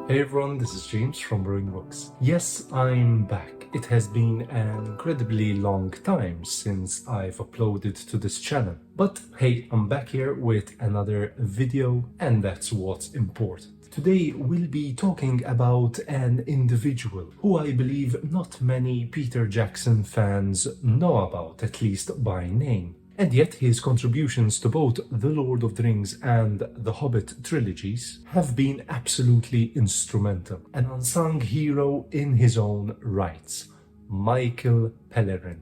Hey everyone, this is James from Brewing Books. Yes, I'm back. It has been an incredibly long time since I've uploaded to this channel. But hey, I'm back here with another video, and that's what's important. Today we'll be talking about an individual who I believe not many Peter Jackson fans know about, at least by name. And yet his contributions to both The Lord of the Rings and The Hobbit trilogies have been absolutely instrumental. An unsung hero in his own rights, Michael Pellerin.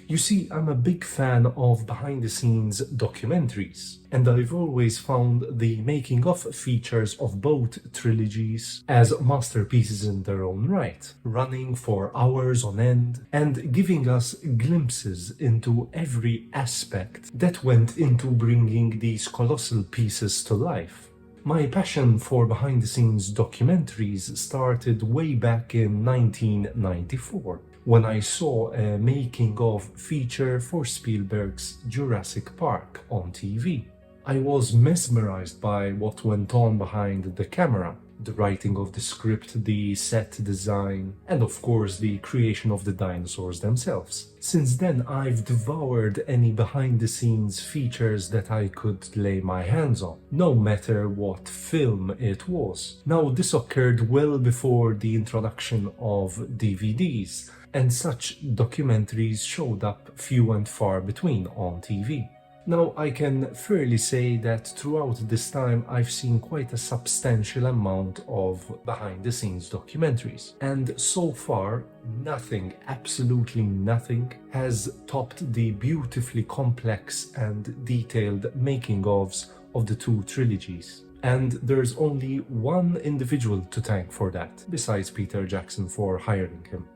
You see, I'm a big fan of behind-the-scenes documentaries, and I've always found the making-of features of both trilogies as masterpieces in their own right, running for hours on end and giving us glimpses into every aspect that went into bringing these colossal pieces to life. My passion for behind-the-scenes documentaries started way back in 1994. When I saw a making-of feature for Spielberg's Jurassic Park on TV. I was mesmerized by what went on behind the camera, the writing of the script, the set design, and of course the creation of the dinosaurs themselves. Since then, I've devoured any behind-the-scenes features that I could lay my hands on, no matter what film it was. Now, this occurred well before the introduction of DVDs, and such documentaries showed up few and far between on TV. Now, I can fairly say that throughout this time I've seen quite a substantial amount of behind-the-scenes documentaries, and so far nothing, absolutely nothing, has topped the beautifully complex and detailed making-ofs of the two trilogies. And there's only one individual to thank for that, besides Peter Jackson for hiring him.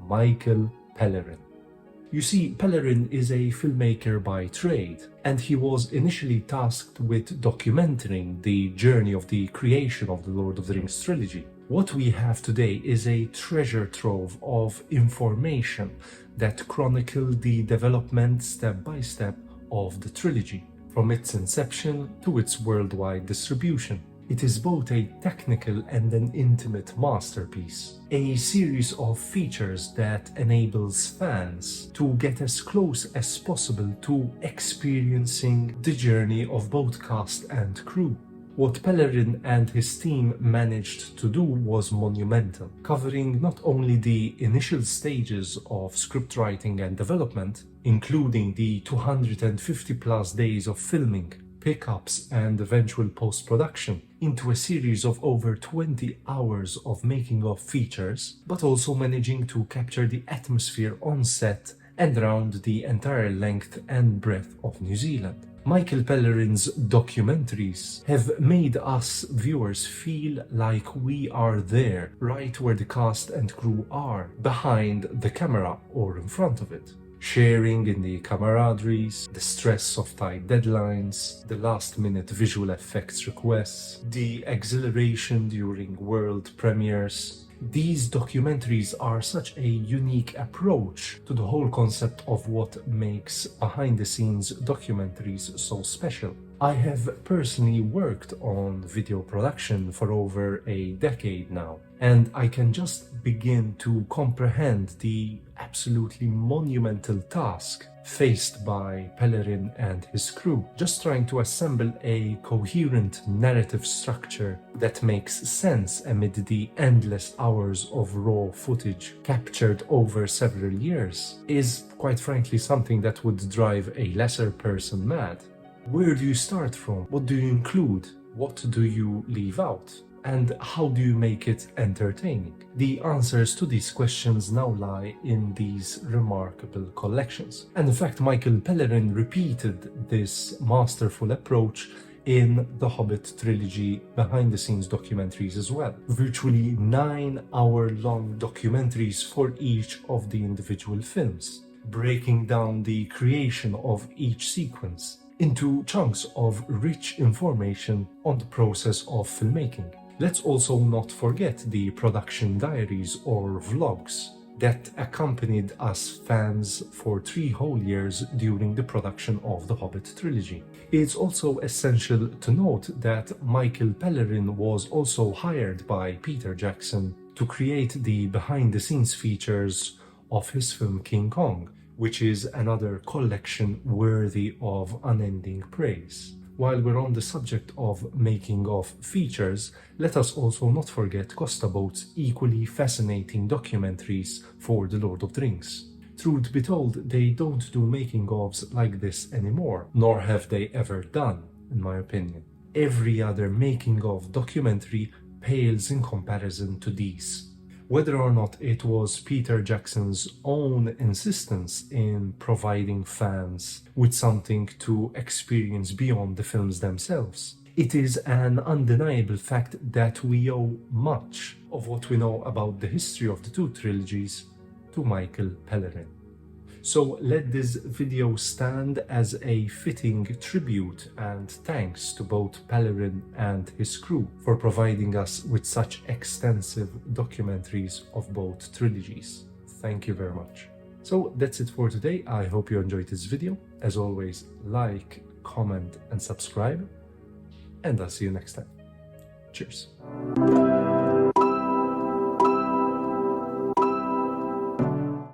Michael Pellerin. You see, Pellerin is a filmmaker by trade, and he was initially tasked with documenting the journey of the creation of the Lord of the Rings trilogy. What we have today is a treasure trove of information that chronicle the development step by step of the trilogy, from its inception to its worldwide distribution. It is both a technical and an intimate masterpiece, a series of features that enables fans to get as close as possible to experiencing the journey of both cast and crew. What Pellerin and his team managed to do was monumental, covering not only the initial stages of scriptwriting and development, including the 250+ days of filming, pickups and eventual post-production into a series of over 20 hours of making-of features, but also managing to capture the atmosphere on set and around the entire length and breadth of New Zealand. Michael Pellerin's documentaries have made us viewers feel like we are there, right where the cast and crew are, behind the camera or in front of it. Sharing in the camaraderies, the stress of tight deadlines, the last-minute visual effects requests, the exhilaration during world premieres. These documentaries are such a unique approach to the whole concept of what makes behind-the-scenes documentaries so special. I have personally worked on video production for over a decade now, and I can just begin to comprehend the absolutely monumental task faced by Pellerin and his crew, just trying to assemble a coherent narrative structure that makes sense amid the endless hours of raw footage captured over several years is, quite frankly, something that would drive a lesser person mad. Where do you start from? What do you include? What do you leave out? And how do you make it entertaining? The answers to these questions now lie in these remarkable collections. And in fact, Michael Pellerin repeated this masterful approach in the Hobbit trilogy behind-the-scenes documentaries as well. Virtually 9-hour-long documentaries for each of the individual films, breaking down the creation of each sequence into chunks of rich information on the process of filmmaking. Let's also not forget the production diaries or vlogs, that accompanied us fans for 3 whole years during the production of the Hobbit trilogy. It's also essential to note that Michael Pellerin was also hired by Peter Jackson to create the behind-the-scenes features of his film King Kong, which is another collection worthy of unending praise. While we're on the subject of making of features, let us also not forget Costa Boat's equally fascinating documentaries for The Lord of the Rings. Truth be told, they don't do making-ofs like this anymore, nor have they ever done, in my opinion. Every other making-of documentary pales in comparison to these. Whether or not it was Peter Jackson's own insistence in providing fans with something to experience beyond the films themselves, it is an undeniable fact that we owe much of what we know about the history of the 2 trilogies to Michael Pellerin. So let this video stand as a fitting tribute and thanks to both Pellerin and his crew for providing us with such extensive documentaries of both trilogies. Thank you very much. So that's it for today. I hope you enjoyed this video. As always, like, comment and subscribe, and I'll see you next time. Cheers.